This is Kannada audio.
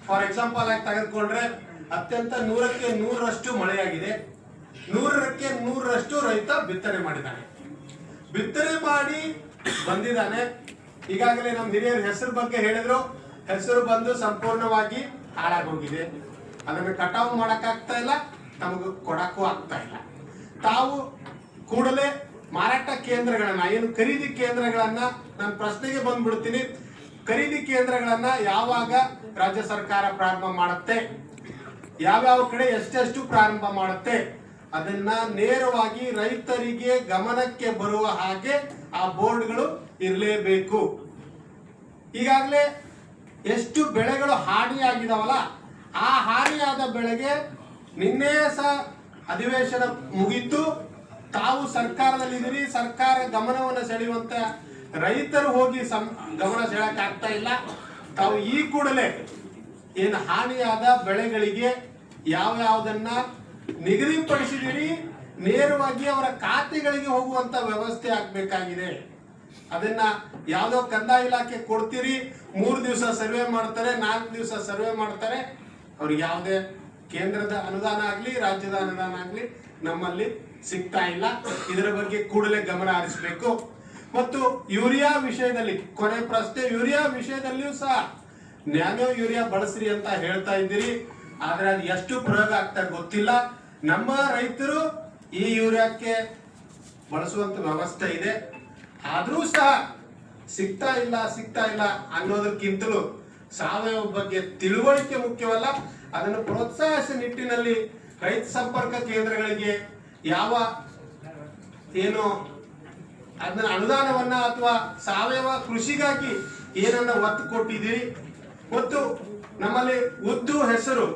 ಫಾರ್ ಎಕ್ಸಾಂಪಲ್ ಆಗಿ ತೆಗೆದುಕೊಂಡ್ರೆ ಅತ್ಯಂತ 100ಕ್ಕೆ 100ರಷ್ಟು ಮಳೆಯಾಗಿದೆ, 100ಕ್ಕೆ 100ರಷ್ಟು ರೈತ ಬಿತ್ತನೆ ಮಾಡಿದ್ದಾನೆ. ಬಿತ್ತನೆ ಮಾಡಿ ಬಂದಿದ್ದಾನೆ. ಈಗಾಗಲೇ ನಮ್ಮ ಹಿರಿಯರ ಹೆಸರು ಬಗ್ಗೆ ಹೇಳಿದ್ರು. ಹೆಸರು ಬಂದು ಸಂಪೂರ್ಣವಾಗಿ ಹಾಳಾಗೋಗಿದೆ. ಅದನ್ನು ಕಟಾವು ಮಾಡಕ್ಕಾಗ್ತಾ ಇಲ್ಲ, ತಮಗೂ ಕೊಡಕ್ಕೂ ಆಗ್ತಾ ಇಲ್ಲ. ತಾವು ಕೂಡಲೇ ಮಾರಾಟ ಕೇಂದ್ರಗಳನ್ನ, ಏನು ಖರೀದಿ ಕೇಂದ್ರಗಳನ್ನ, ನನ್ನ ಪ್ರಶ್ನೆಗೆ ಬಂದ್ಬಿಡ್ತೀನಿ, ಖರೀದಿ ಕೇಂದ್ರಗಳನ್ನ ಯಾವಾಗ ರಾಜ್ಯ ಸರ್ಕಾರ ಪ್ರಾರಂಭ ಮಾಡುತ್ತೆ, ಯಾವ್ಯಾವ ಕಡೆ ಎಷ್ಟೆಷ್ಟು ಪ್ರಾರಂಭ ಮಾಡುತ್ತೆ, ಅದನ್ನ ನೇರವಾಗಿ ರೈತರಿಗೆ ಗಮನಕ್ಕೆ ಬರುವ ಹಾಗೆ ಆ ಬೋರ್ಡ್ಗಳು ಇರಲೇಬೇಕು. ಈಗಾಗಲೇ ಎಷ್ಟು ಬೆಳೆಗಳು ಹಾನಿಯಾಗಿದಾವಲ್ಲ, ಆ ಹಾನಿಯಾದ ಬೆಳೆಗೆ ನಿನ್ನೆ ಸಹ ಅಧಿವೇಶನ ಮುಗಿತು. ತಾವು ಸರ್ಕಾರದಲ್ಲಿದ್ದೀರಿ, ಸರ್ಕಾರ ಗಮನವನ್ನು ಸೆಳೆಯುವಂತ ರೈತರು ಹೋಗಿ ಗಮನ ಸೆಳೆಯಕ್ಕೆ ಆಗ್ತಾ ಇಲ್ಲ. ತಾವು ಈ ಕೂಡಲೇ ಏನು ಹಾನಿಯಾದ ಬೆಳೆಗಳಿಗೆ ಯಾವ್ಯಾವುದನ್ನ ನಿಗದಿಪಡಿಸಿದಿರಿ, ನೇರವಾಗಿ ಅವರ ಖಾತೆಗಳಿಗೆ ಹೋಗುವಂತ ವ್ಯವಸ್ಥೆ ಆಗ್ಬೇಕಾಗಿದೆ. ಅದನ್ನ ಯಾವ್ದೋ ಕಂದಾಯ ಇಲಾಖೆ ಕೊಡ್ತೀರಿ, 3 ದಿವಸ ಸರ್ವೆ ಮಾಡ್ತಾರೆ, 4 ದಿವಸ ಸರ್ವೆ ಮಾಡ್ತಾರೆ. ಅವ್ರಿಗೆ ಯಾವುದೇ ಕೇಂದ್ರದ ಅನುದಾನ ಆಗ್ಲಿ, ರಾಜ್ಯದ ಅನುದಾನ ಆಗ್ಲಿ ನಮ್ಮಲ್ಲಿ ಸಿಗ್ತಾ ಇಲ್ಲ. ಇದರ ಬಗ್ಗೆ ಕೂಡಲೇ ಗಮನ ಹರಿಸಬೇಕು. ಮತ್ತು ಯೂರಿಯಾ ವಿಷಯದಲ್ಲಿ ಕೊನೆ ಪ್ರಶ್ನೆ, ಯೂರಿಯಾ ವಿಷಯದಲ್ಲಿಯೂ ಸಹ ನ್ಯಾನೋ ಯೂರಿಯಾ ಬಳಸ್ರಿ ಅಂತ ಹೇಳ್ತಾ ಇದ್ದೀರಿ, ಆದ್ರೆ ಅದು ಎಷ್ಟು ಪ್ರಯೋಗ ಆಗ್ತಾ ಗೊತ್ತಿಲ್ಲ. ನಮ್ಮ ರೈತರು ಈ ಯೂರಿಯಾಕ್ಕೆ ಬಳಸುವಂತ ವ್ಯವಸ್ಥೆ ಇದೆ, ಆದ್ರೂ ಸಹ ಸಿಗ್ತಾ ಇಲ್ಲ ಅನ್ನೋದಕ್ಕಿಂತಲೂ ಸಾವಯವ ಬಗ್ಗೆ ತಿಳುವಳಿಕೆ ಮುಖ್ಯವಲ್ಲ. ಅದನ್ನು ಪ್ರೋತ್ಸಾಹಿಸುವ ನಿಟ್ಟಿನಲ್ಲಿ ರೈತ ಸಂಪರ್ಕ ಕೇಂದ್ರಗಳಿಗೆ ಯಾವ ಏನು ಅದನ್ನ ಅನುದಾನವನ್ನ ಅಥವಾ ಸಾವಯವ ಕೃಷಿಗಾಗಿ ಏನನ್ನ ಒತ್ತು ಕೊಟ್ಟಿದ್ದೀರಿ. ಮತ್ತು ನಮ್ಮಲ್ಲಿ ಉದ್ದು ಹೆಸರು